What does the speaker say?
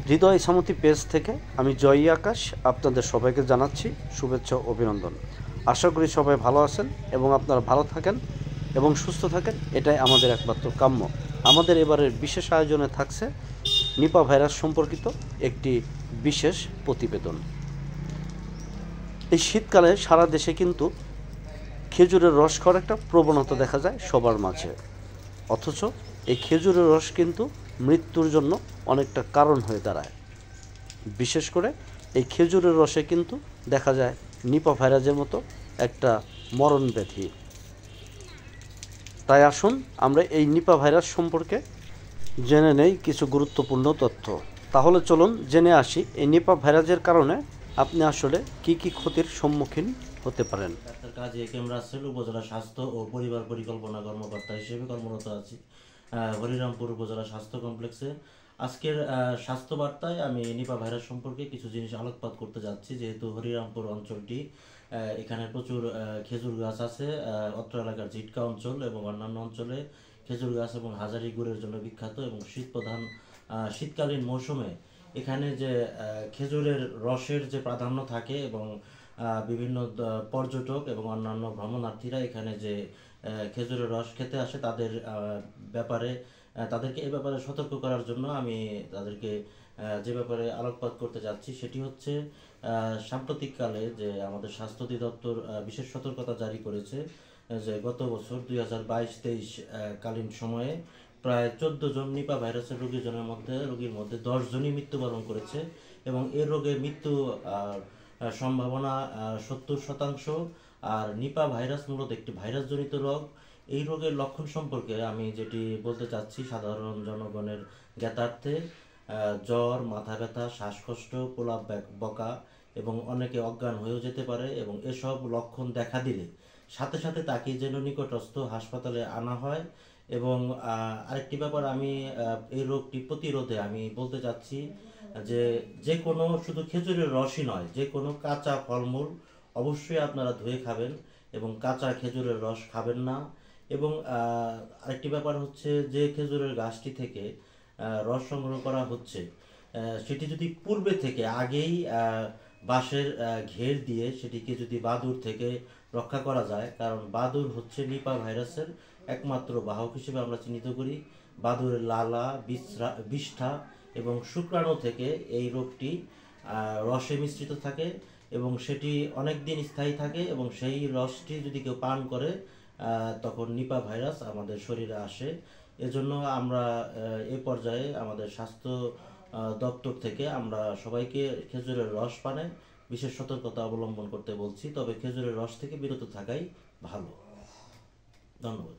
হৃদয় সামতি page থেকে আমি জয়ী আকাশ আপনাদের সবাইকে জানাচ্ছি শুভেচ্ছা ও অভিনন্দন। আশা করি সবাই ভালো আছেন এবং আপনারা ভালো থাকেন এবং সুস্থ থাকেন, এটাই আমাদের একমাত্র কাম্য। আমাদের এবারের বিশেষ আয়োজনে থাকছে নিপা ভাইরাস সম্পর্কিত একটি বিশেষ প্রতিবেদন। এই শীতকালে সারা দেশে কিন্তু খেজুরের রস খাওয়ার একটা প্রবণতা দেখা যায় সবার মাঝে, অথচ এই খেজুরের রস কিন্তু মৃত্যুর জন্য অনেকটা কারণ হয়ে দাঁড়ায়। বিশেষ করে এই খেজুরের রসে কিন্তু দেখা যায় নিপা ভাইরাসের মতো একটা মরণ ব্যাধি। তাই আসুন আমরা এই নিপা ভাইরাস সম্পর্কে জেনে নেই কিছু গুরুত্বপূর্ণ তথ্য। তাহলে চলুন জেনে আসি এই নিপা ভাইরাসের কারণে আপনি আসলে কি কি ক্ষতির সম্মুখীন হতে পারেন। ডাক্তার কাজী এ কে এম রাসেল, উপজেলা স্বাস্থ্য ও পরিবার পরিকল্পনা কর্মকর্তা হিসেবে কর্মরত আছি হরিরামপুর উপজেলা স্বাস্থ্য কমপ্লেক্সে। আজকের স্বাস্থ্য বার্তায় আমি নিপা ভাইরাস সম্পর্কে কিছু জিনিস আলোকপাত করতে যাচ্ছি। যেহেতু হরিরামপুর অঞ্চলটি, এখানে প্রচুর খেজুর গাছ আছে, অত্র এলাকার জিটকা অঞ্চল এবং অন্যান্য অঞ্চলে খেজুর গাছ এবং হাজারি গুড়ের জন্য বিখ্যাত। এবং শীতকালীন মৌসুমে এখানে যে খেজুরের রসের যে প্রাধান্য থাকে এবং বিভিন্ন পর্যটক এবং অন্যান্য ভ্রমণার্থীরা এখানে যে খেজুরের রস খেতে আসে তাদেরকে এই ব্যাপারে সতর্ক করার জন্য আমি তাদেরকে যে ব্যাপারে আলোকপাত করতে যাচ্ছি সেটি হচ্ছে সাম্প্রতিককালে যে আমাদের স্বাস্থ্য অধিদপ্তর বিশেষ সতর্কতা জারি করেছে যে গত বছর 2022-23 কালীন সময়ে প্রায় 14 জন নিপা ভাইরাসের রোগীর মধ্যে 10 জনই মৃত্যুবরণ করেছে এবং এই রোগে মৃত্যু সম্ভাবনা 70%। আর নিপা ভাইরাস মূলত একটি ভাইরাসজনিত রোগ। এই রোগের লক্ষণ সম্পর্কে আমি যেটি বলতে চাচ্ছি সাধারণ জনগণের জ্ঞাতার্থে: জ্বর, মাথা ব্যথা, শ্বাসকষ্ট, প্রলাপ বকা এবং অনেকে অজ্ঞান হয়েও যেতে পারে। এবং এসব লক্ষণ দেখা দিলে সাথে সাথে তাকে যেন নিকটস্থ হাসপাতালে আনা হয়। এবং আরেকটি ব্যাপার, আমি এই রোগটি প্রতিরোধে আমি বলতে চাচ্ছি যে কোনো শুধু খেজুরের রসই নয়, যে কোনো কাঁচা ফলমূল অবশ্যই আপনারা ধুয়ে খাবেন এবং কাঁচা খেজুরের রস খাবেন না। এবং আরেকটি ব্যাপার হচ্ছে, যে খেজুরের গাছটি থেকে রস সংগ্রহ করা হচ্ছে সেটি যদি পূর্বে থেকে আগেই বাঁশের ঘের দিয়ে সেটিকে যদি বাদুড় থেকে রক্ষা করা যায়, কারণ বাদুড় হচ্ছে নিপা ভাইরাসের একমাত্র বাহক হিসেবে আমরা চিহ্নিত করি। বাদুড়ের লালা, বিষ্ঠা এবং শুক্রাণু থেকে এই রোগটি রসে মিশ্রিত থাকে এবং সেটি অনেক দিন স্থায়ী থাকে এবং সেই রসটি যদি কেউ পান করে তখন নিপা ভাইরাস আমাদের শরীরে আসে। এজন্য আমরা এ পর্যায়ে আমাদের স্বাস্থ্য দপ্তর থেকে আমরা সবাইকে খেজুরের রস পানে বিশেষ সতর্কতা অবলম্বন করতে বলছি। তবে খেজুরের রস থেকে বিরত থাকাই ভালো। ধন্যবাদ।